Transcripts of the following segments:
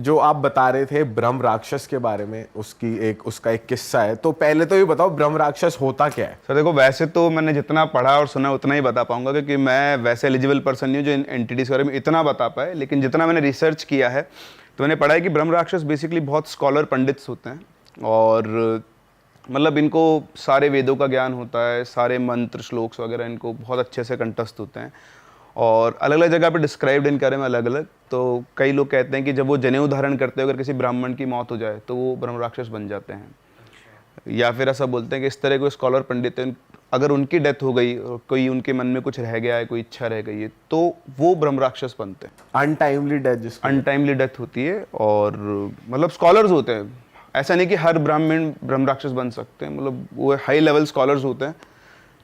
जो आप बता रहे थे ब्रह्म राक्षस के बारे में, उसका एक किस्सा है, तो पहले तो ये बताओ ब्रह्म राक्षस होता क्या है? सर देखो, वैसे तो मैंने जितना पढ़ा और सुना उतना ही बता पाऊंगा, क्योंकि मैं वैसे एलिजिबल पर्सन नहीं हूँ जो इन एंटिटीज़ के बारे में इतना बता पाए। लेकिन जितना मैंने रिसर्च किया है तो मैंने पढ़ा है कि ब्रह्म राक्षस बेसिकली बहुत स्कॉलर पंडित्स होते हैं, और मतलब इनको सारे वेदों का ज्ञान होता है, सारे मंत्र श्लोक्स वगैरह इनको बहुत अच्छे से कंठस्थ होते हैं, और अलग अलग जगह पे डिस्क्राइब्ड इनके बारे में अलग अलग। तो कई लोग कहते हैं कि जब वो जनेऊ धारण करते हैं, अगर किसी ब्राह्मण की मौत हो जाए तो वो ब्रह्म राक्षस बन जाते हैं। या फिर ऐसा बोलते हैं कि इस तरह कोई स्कॉलर पंडित है, अगर उनकी डेथ हो गई और कोई उनके मन में कुछ रह गया है, कोई इच्छा रह गई है, तो वो ब्रह्म राक्षस बनते हैं। अनटाइमली डेथ, जिसको अनटाइमली डेथ होती है, और मतलब स्कॉलर्स होते हैं। ऐसा नहीं कि हर ब्राह्मण ब्रह्म राक्षस बन सकते हैं, मतलब वो हाई लेवल स्कॉलर्स होते हैं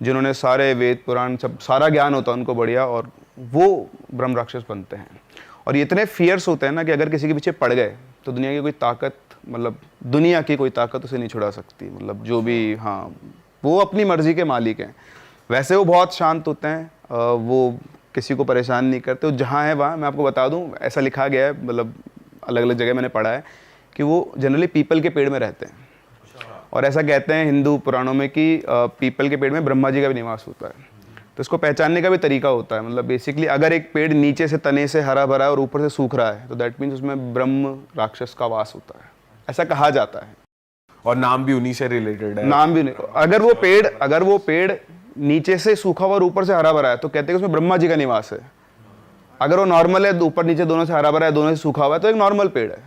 जिन्होंने सारे वेद पुराण सब सारा ज्ञान होता है उनको बढ़िया, और वो ब्रह्म राक्षस बनते हैं। और ये इतने फियर्स होते हैं ना कि अगर किसी के पीछे पड़ गए तो दुनिया की कोई ताकत, मतलब दुनिया की कोई ताकत उसे नहीं छुड़ा सकती। मतलब जो भी, हाँ, वो अपनी मर्जी के मालिक हैं। वैसे वो बहुत शांत होते हैं, वो किसी को परेशान नहीं करते। वो जहाँ है वहाँ, मैं आपको बता दूँ, ऐसा लिखा गया है, मतलब अलग अलग जगह मैंने पढ़ा है कि वो जनरली पीपल के पेड़ में रहते हैं। और ऐसा कहते हैं हिंदू पुराणों में कि पीपल के पेड़ में ब्रह्मा जी का भी निवास होता है। तो इसको पहचानने का भी तरीका होता है। मतलब बेसिकली अगर एक पेड़ नीचे से तने से हरा भरा है और ऊपर से सूख रहा है, तो दैट मीन्स उसमें ब्रह्म राक्षस का वास होता है, ऐसा कहा जाता है। और नाम भी उन्हीं से रिलेटेड है। नाम भी नहीं, अगर वो पेड़ नीचे से सूखा हुआ और ऊपर से हरा भरा है तो कहते हैं कि उसमें ब्रह्मा जी का निवास है। अगर वो नॉर्मल है, ऊपर नीचे दोनों से हरा भरा है, दोनों से सूखा हुआ है, तो एक नॉर्मल पेड़ है।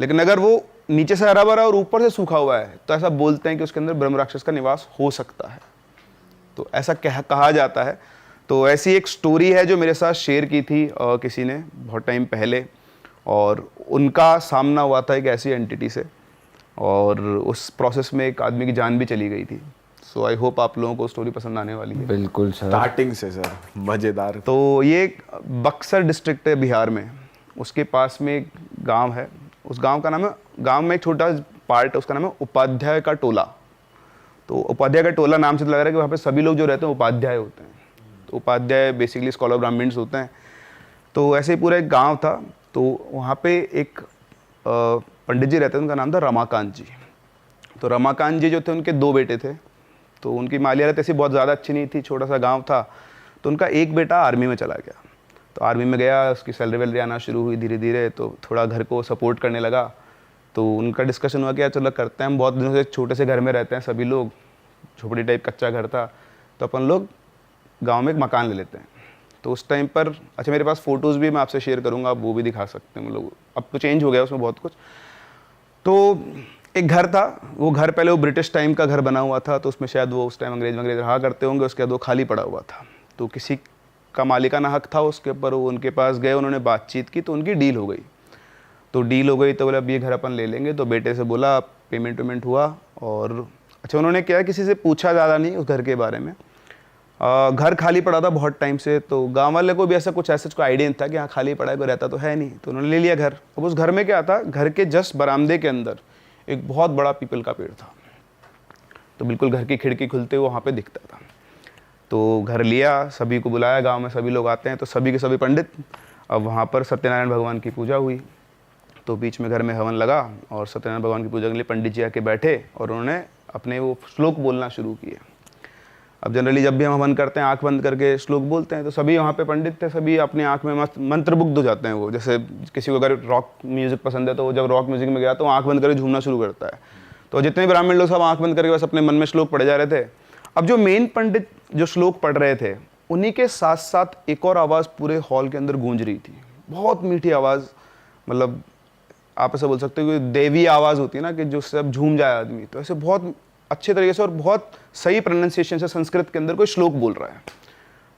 लेकिन अगर वो नीचे से हरा भरा और ऊपर से सूखा हुआ है, तो ऐसा बोलते हैं कि उसके अंदर ब्रह्म राक्षस का निवास हो सकता है। तो ऐसा कहा जाता है। तो ऐसी एक स्टोरी है जो मेरे साथ शेयर की थी किसी ने बहुत टाइम पहले, और उनका सामना हुआ था एक ऐसी एंटिटी से, और उस प्रोसेस में एक आदमी की जान भी चली गई थी। सो आई होप आप लोगों को स्टोरी पसंद आने वाली है। बिल्कुल सर, स्टार्टिंग से सर मज़ेदार। तो ये बक्सर डिस्ट्रिक्ट है बिहार में, उसके पास में एक गांव है। उस गांव का नाम है, गांव में एक छोटा पार्ट है, उसका नाम है उपाध्याय का टोला। तो उपाध्याय का टोला नाम से तो लग रहा है कि वहाँ पे सभी लोग जो रहते हैं उपाध्याय होते हैं। तो उपाध्याय बेसिकली स्कॉलर ब्राह्मण्स होते हैं। तो ऐसे ही पूरा एक गांव था। तो वहाँ पे एक पंडित जी रहते थे, उनका नाम था रमाकांत जी। तो रमाकांत जी जो थे, उनके 2 बेटे थे। तो उनकी माली हालत ऐसी बहुत ज़्यादा अच्छी नहीं थी, छोटा सा गाँव था। तो उनका एक बेटा आर्मी में चला गया। तो आर्मी में गया, उसकी सैलरी वैलरी आना शुरू हुई धीरे धीरे, तो थोड़ा घर को सपोर्ट करने लगा। तो उनका डिस्कशन हुआ कि यार चलो करते हैं, हम बहुत दिनों से एक छोटे से घर में रहते हैं सभी लोग, झोपड़ी टाइप कच्चा घर था, तो अपन लोग गांव में एक मकान ले लेते हैं। तो उस टाइम पर, अच्छा मेरे पास फ़ोटोज़ भी मैं आपसे शेयर करूंगा, आप वो भी दिखा सकते हैं। मतलब अब तो चेंज हो गया उसमें बहुत कुछ। तो एक घर था, वो घर पहले वो ब्रिटिश टाइम का घर बना हुआ था, तो उसमें शायद वो उस टाइम अंग्रेज रहा करते होंगे। उसके बाद वो खाली पड़ा हुआ था। तो किसी का मालिकाना हक था उसके ऊपर, वो उनके पास गए, उन्होंने बातचीत की, तो उनकी डील हो गई। तो डील हो गई तो बोले अब ये घर अपन ले लेंगे। तो बेटे से बोला, पेमेंट वेमेंट हुआ, और अच्छा उन्होंने क्या, किसी से पूछा ज़्यादा नहीं उस घर के बारे में। घर खाली पड़ा था बहुत टाइम से, तो गांव वाले को भी ऐसा कुछ कोई आइडिया नहीं था कि हाँ खाली पड़ा है, कोई रहता तो है नहीं। तो उन्होंने ले लिया घर। अब उस घर में क्या था, घर के जस्ट बरामदे के अंदर एक बहुत बड़ा पीपल का पेड़ था। तो बिल्कुल घर की खिड़की खुलते हुए वहाँ पे दिखता था। तो घर लिया, सभी को बुलाया, गांव में सभी लोग आते हैं, तो सभी के सभी पंडित। अब वहाँ पर सत्यनारायण भगवान की पूजा हुई। तो बीच में घर में हवन लगा, और सत्यनारायण भगवान की पूजा के लिए पंडित जी आके बैठे, और उन्होंने अपने वो श्लोक बोलना शुरू किए। अब जनरली जब भी हम हवन करते हैं आंख बंद करके श्लोक बोलते हैं, तो सभी वहाँ पे पंडित थे, सभी अपनी आंख में मस्त मंत्रमुग्ध हो जाते हैं। वो जैसे किसी को अगर रॉक म्यूजिक पसंद है तो वो जब रॉक म्यूजिक में गया तो आंख बंद करके झूमना शुरू करता है। तो जितने ब्राह्मण लोग सब आंख बंद करके बस अपने मन में श्लोक पढ़े जा रहे थे। अब जो मेन पंडित जो श्लोक पढ़ रहे थे, उन्हीं के साथ साथ एक और आवाज़ पूरे हॉल के अंदर गूंज रही थी, बहुत मीठी आवाज़। मतलब आप ऐसा बोल सकते हो कि देवी आवाज़ होती है ना, कि जो सब झूम जाए आदमी, तो ऐसे बहुत अच्छे तरीके से और बहुत सही प्रोनाउंसिएशन से संस्कृत के अंदर कोई श्लोक बोल रहा है।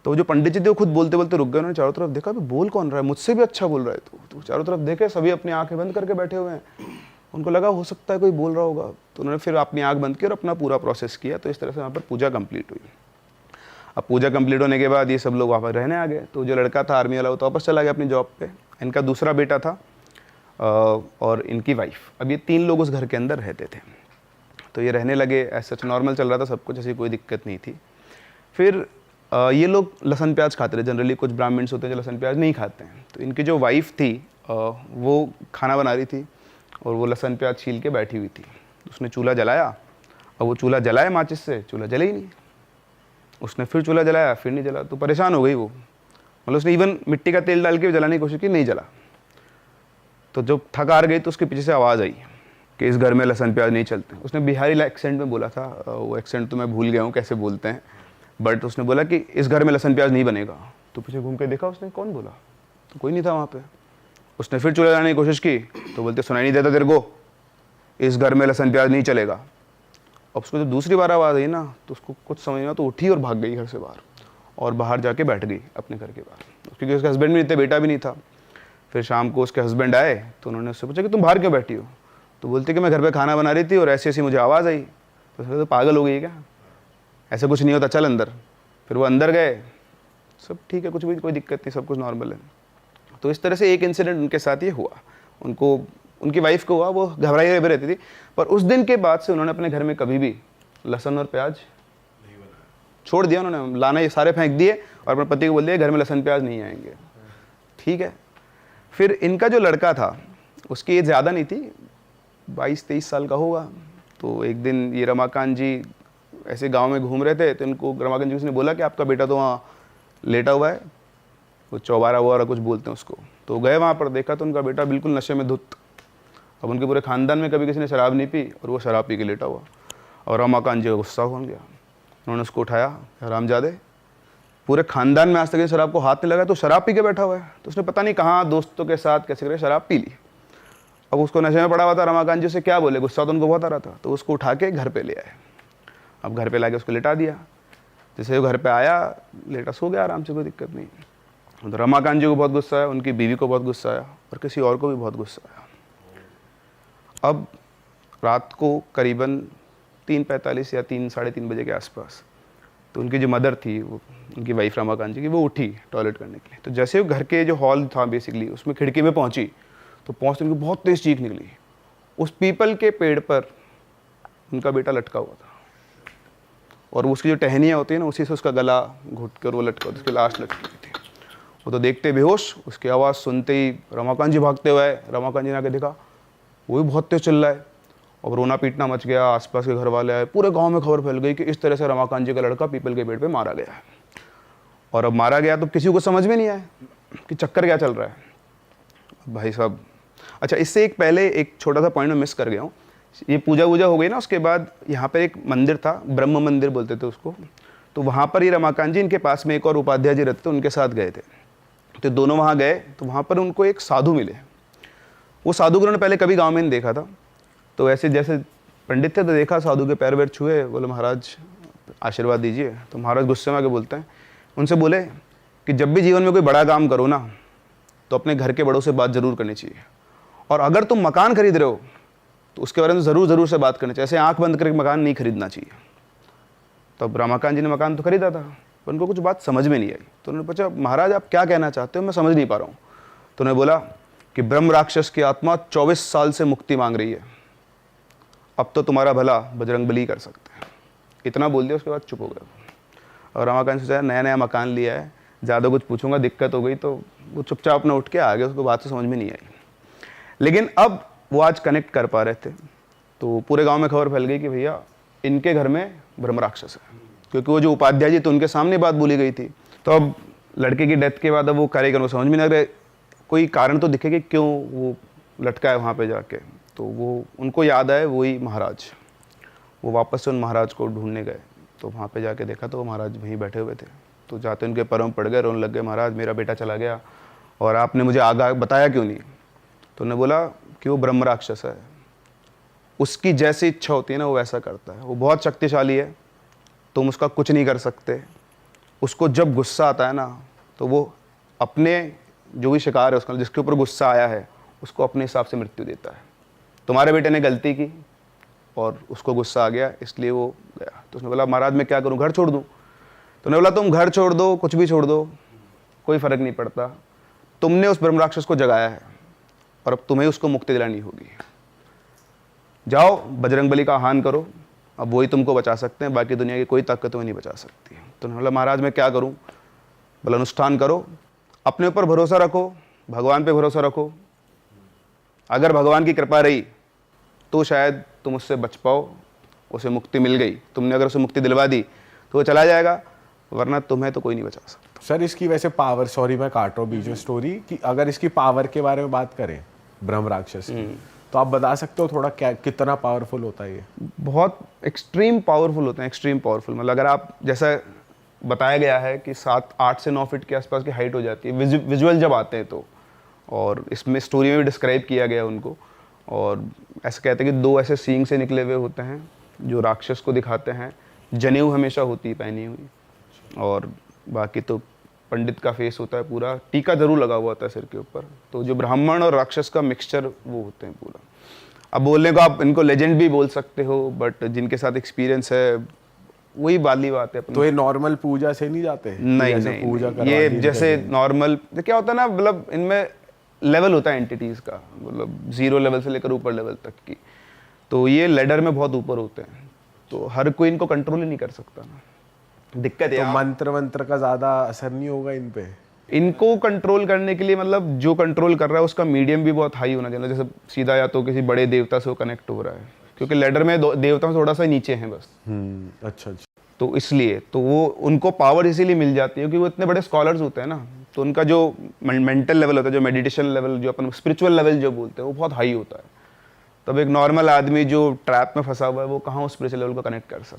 तो जो पंडित जी थे वो खुद बोलते बोलते रुक गए। उन्होंने चारों तरफ देखा, भी बोल कौन रहा है, मुझसे भी अच्छा बोल रहा है। तो चारों तरफ देखे, सभी अपनी आंखें बंद करके बैठे हुए हैं। उनको लगा हो सकता है कोई बोल रहा होगा, तो उन्होंने फिर अपनी आंख बंद की और अपना पूरा प्रोसेस किया। तो इस तरह से वहाँ पर पूजा कंप्लीट हुई। अब पूजा कंप्लीट होने के बाद ये सब लोग वहाँ पर रहने आ गए। तो जो लड़का था आर्मी वाला, वो तो वापस चला गया अपनी जॉब पे। इनका दूसरा बेटा था और इनकी वाइफ। अब ये 3 लोग उस घर के अंदर रहते थे। तो ये रहने लगे, ऐसा नॉर्मल चल रहा था सब कुछ, ऐसी कोई दिक्कत नहीं थी। फिर ये लोग लहसुन प्याज खाते थे जनरली, कुछ ब्राह्मण्स होते हैं जो लहसुन प्याज नहीं खाते हैं। तो इनकी जो वाइफ थी वो खाना बना रही थी और वो लहसुन प्याज छील के बैठी हुई थी। उसने चूल्हा जलाया, और वो चूल्हा जलाया माचिस से, चूल्हा जले ही नहीं। उसने फिर चूल्हा जलाया, फिर नहीं जला, तो परेशान हो गई वो। मतलब उसने इवन मिट्टी का तेल डाल के भी जलाने की कोशिश की, नहीं जला। तो जब थक हार गई तो उसके पीछे से आवाज़ आई कि इस घर में लहसुन प्याज नहीं चलते। उसने बिहारी एक्सेंट में बोला था, वो एक्सेंट तो मैं भूल गया हूँ कैसे बोलते हैं, बट उसने बोला कि इस घर में लहसुन प्याज नहीं बनेगा। तो पीछे घूम के देखा उसने, कौन बोला, तो कोई नहीं था वहाँ पे। उसने फिर चूल्हा जलाने की कोशिश की तो बोलते सुनाई नहीं देता तेरे को, इस घर में लहसुन प्याज नहीं चलेगा। अब उसको जब दूसरी बार आवाज़ आई ना तो उसको कुछ समझ में, तो उठी और भाग गई घर से बाहर, और बाहर जाके बैठ गई अपने घर के बाहर, क्योंकि उसके हस्बैंड भी नहीं थे, बेटा भी नहीं था। फिर शाम को उसके हस्बैंड आए तो उन्होंने उससे पूछा कि तुम बाहर क्यों बैठी हो। तो बोलती कि मैं घर पे खाना बना रही थी और ऐसी ऐसी मुझे आवाज़ आई। तो उसने तो पागल हो गई क्या, ऐसा कुछ नहीं होता, चल अंदर। फिर वो अंदर गए, सब ठीक है, कुछ भी कोई दिक्कत नहीं, सब कुछ नॉर्मल है। तो इस तरह से एक इंसिडेंट उनके साथ ये हुआ। उनको, उनकी वाइफ को हुआ, वो घबराई हुई रहती थी। पर उस दिन के बाद से उन्होंने अपने घर में कभी भी लहसुन और प्याज छोड़ दिया। उन्होंने लाना ये सारे फेंक दिए और अपने पति को बोल दिया घर में लहसुन प्याज नहीं आएंगे। ठीक है। फिर इनका जो लड़का था उसकी एज ज़्यादा नहीं थी, 22-23 साल का होगा। तो एक दिन ये रमाकांत जी ऐसे गांव में घूम रहे थे, तो इनको रमाकांत जी ने बोला कि आपका बेटा तो वहाँ लेटा हुआ है, वो चौबारा वगैरह कुछ बोलते हैं उसको। तो गए वहाँ पर, देखा तो उनका बेटा बिल्कुल नशे में धुत। अब उनके पूरे खानदान में कभी किसी ने शराब नहीं पी और वो शराब पी के लेटा हुआ। और रमाकांत जी का गुस्सा हो गया, उन्होंने उसको उठाया, हरामजादे, पूरे खानदान में आज तक शराब को हाथ नहीं लगा, तो शराब पी के बैठा हुआ है। तो उसने पता नहीं कहाँ दोस्तों के साथ कैसे करके शराब पी ली। अब उसको नशे में पड़ा हुआ था, रमाकांत जी से क्या बोले, गुस्सा तो उनको बहुत आ रहा था। तो उसको उठा के घर पे ले आए। अब घर पे लाके उसको लिटा दिया। जैसे वो घर पे आया, लेटा सो गया आराम से, कोई दिक्कत नहीं। तो रमाकांत जी को बहुत गुस्सा आया, उनकी बीवी को बहुत गुस्सा आया और किसी और को भी बहुत गुस्सा आया। अब रात को करीबन 3:45 या 3-3:30 बजे के आसपास, तो उनकी जो मदर थी, वो उनकी वाइफ रमाकांत जी की, वो उठी टॉयलेट करने के लिए। तो जैसे वो घर के जो हॉल था बेसिकली, उसमें खिड़की में पहुंची, तो पहुंचते उनको बहुत तेज चीख निकली। उस पीपल के पेड़ पर उनका बेटा लटका हुआ था, और उसकी जो टहनियाँ होती है ना, उसी से उसका गला घुट कर वो लटका, उसकी लाश लटकी हुई थी। वो तो देखते बेहोश, उसकी आवाज़ सुनते ही रमाकांत जी भागते हुए, रमाकांत जी ने आके देखा, वो भी बहुत तेज चिल्ला है और रोना पीटना मच गया। आसपास के घर वाले आए, पूरे गांव में खबर फैल गई कि इस तरह से रमाकांत जी का लड़का पीपल के पेड़ पे मारा गया है। और अब मारा गया तो किसी को समझ में नहीं आया कि चक्कर क्या चल रहा है भाई साहब। अच्छा, इससे एक पहले एक छोटा सा पॉइंट में मिस कर गया हूँ। ये पूजा वूजा हो गई ना, उसके बाद यहाँ पर एक मंदिर था, ब्रह्म मंदिर बोलते थे उसको। तो वहाँ पर ये रमाकांत जी, इनके पास में एक और उपाध्याय जी रहते थे, उनके साथ गए थे। तो दोनों वहाँ गए, तो वहाँ पर उनको एक साधु मिले। वो साधु को उन्होंने पहले कभी गांव में नहीं देखा था। तो ऐसे जैसे पंडित थे, तो देखा, साधु के पैर वैर छुए, बोले महाराज आशीर्वाद दीजिए। तो महाराज गुस्से में आके बोलते हैं, उनसे बोले कि जब भी जीवन में कोई बड़ा काम करो ना, तो अपने घर के बड़ों से बात जरूर करनी चाहिए, और अगर तुम मकान खरीद रहे हो तो उसके बारे में ज़रूर से बात करनी चाहिए। ऐसे आंख बंद करके मकान नहीं खरीदना चाहिए। तो अब रमाकांत जी ने मकान तो खरीदा था, पर उनको कुछ बात समझ में नहीं आई। तो उन्होंने पूछा, महाराज आप क्या कहना चाहते हो, मैं समझ नहीं पा रहा हूँ। तो उन्होंने बोला कि ब्रह्म राक्षस की आत्मा 24 साल से मुक्ति मांग रही है, अब तो तुम्हारा भला बजरंगबली कर सकते हैं। इतना बोल दिया, उसके बाद चुप हो गया। और रमाकांत सोचा नया नया मकान लिया है, ज़्यादा कुछ पूछूंगा दिक्कत हो गई, तो वो चुपचाप अपना उठ के आ गया, उसको बात तो समझ में नहीं आई। लेकिन अब वो आज कनेक्ट कर पा रहे थे, तो पूरे गांव में खबर फैल गई कि भैया इनके घर में ब्रह्म राक्षस है, क्योंकि वो जो उपाध्याय जी थे उनके सामने बात बोली गई थी। तो अब लड़के की डेथ के बाद अब वो कार्यक्रम समझ में नहीं आ रहे, कोई कारण तो दिखे कि क्यों वो लटका है वहाँ पे जाके। तो वो उनको याद आए वही महाराज, वो वापस से उन महाराज को ढूंढने गए। तो वहाँ पे जाके देखा तो वो महाराज वहीं बैठे हुए थे। तो जाते उनके पैरों में पड़ गए, रोने लग गए, महाराज मेरा बेटा चला गया और आपने मुझे आगाह बताया क्यों नहीं। तो उन्होंने बोला कि वो ब्रह्म राक्षस है, उसकी जैसी इच्छा होती है ना वो वैसा करता है, वो बहुत शक्तिशाली है, तुम उसका कुछ नहीं कर सकते। उसको जब गुस्सा आता है ना, तो वो अपने जो भी शिकार है उसका, जिसके ऊपर गुस्सा आया है, उसको अपने हिसाब से मृत्यु देता है। तुम्हारे बेटे ने गलती की और उसको गुस्सा आ गया, इसलिए वो गया। तो उसने बोला महाराज मैं क्या करूं, घर छोड़ दूं। तो उन्होंने बोला तुम घर छोड़ दो, कुछ भी छोड़ दो, कोई फर्क नहीं पड़ता, तुमने उस ब्रह्म राक्षस को जगाया है और अब तुम्हें उसको मुक्ति दिलानी होगी। जाओ बजरंगबली का आह्वान करो अब वही तुमको बचा सकते हैं, बाकी दुनिया की कोई ताकत तुम्हें नहीं बचा सकती। तो उन्होंने बोला महाराज मैं क्या करूं? बोला अनुष्ठान करो, अपने ऊपर भरोसा रखो, भगवान पे भरोसा रखो, अगर भगवान की कृपा रही तो शायद तुम उससे बच पाओ, उसे मुक्ति मिल गई, तुमने अगर उसे मुक्ति दिलवा दी तो वो चला जाएगा, वरना तुम्हें तो कोई नहीं बचा सकता। सर इसकी वैसे पावर, सॉरी मैं काट रहा हूँ बीच में स्टोरी, कि अगर इसकी पावर के बारे में बात करें ब्रह्म राक्षस की, तो आप बता सकते हो थोड़ा क्या कितना पावरफुल होता है ये? बहुत एक्सट्रीम पावरफुल होते हैं, एक्सट्रीम पावरफुल। मतलब अगर आप, जैसा बताया गया है कि 8 से 9 फीट के आसपास की हाइट हो जाती है विजुअल जब आते हैं तो, और इसमें स्टोरी में भी डिस्क्राइब किया गया उनको। और ऐसे कहते हैं कि 2 ऐसे सींग से निकले हुए होते हैं जो राक्षस को दिखाते हैं, जनेऊ हमेशा होती है पहनी हुई, और बाकी तो पंडित का फेस होता है पूरा, टीका जरूर लगा हुआ होता है सिर के ऊपर। तो जो ब्राह्मण और राक्षस का मिक्सचर वो होते हैं पूरा। अब बोलने को आप इनको लेजेंड भी बोल सकते हो, बट जिनके साथ एक्सपीरियंस है वही वाली बात है। तो ये नॉर्मल पूजा से नहीं जाते? नहीं जैसे नहीं, पूजा नहीं ये जैसे नॉर्मल क्या होता है ना, मतलब इनमें लेवल होता है एंटिटीज का, मतलब 0 लेवल से लेकर ऊपर लेवल तक की। तो ये लेडर में बहुत ऊपर होते हैं, तो हर कोई इनको कंट्रोल ही नहीं कर सकता ना, दिक्कत है। तो मंत्र वंत्र का ज्यादा असर नहीं होगा इन पे? इनको कंट्रोल करने के लिए, मतलब जो कंट्रोल कर रहा है उसका मीडियम भी बहुत हाई होना चाहिए, जैसे सीधा या तो किसी बड़े देवता से वो कनेक्ट हो रहा है, क्योंकि लेडर में देवता थोड़ा सा नीचे हैं बस। अच्छा अच्छा। तो इसलिए तो वो उनको पावर इसीलिए मिल जाती है क्योंकि वो इतने बड़े स्कॉलर्स होते हैं ना, तो उनका जो मेंटल लेवल होता है, जो मेडिटेशन लेवल, जो अपन स्पिरिचुअल लेवल जो बोलते हैं, वो बहुत हाई होता है। तब एक नॉर्मल आदमी जो ट्रैप में फंसा हुआ है वो कहाँ उस स्पिरिचुअल लेवल को कनेक्ट कर सकता है।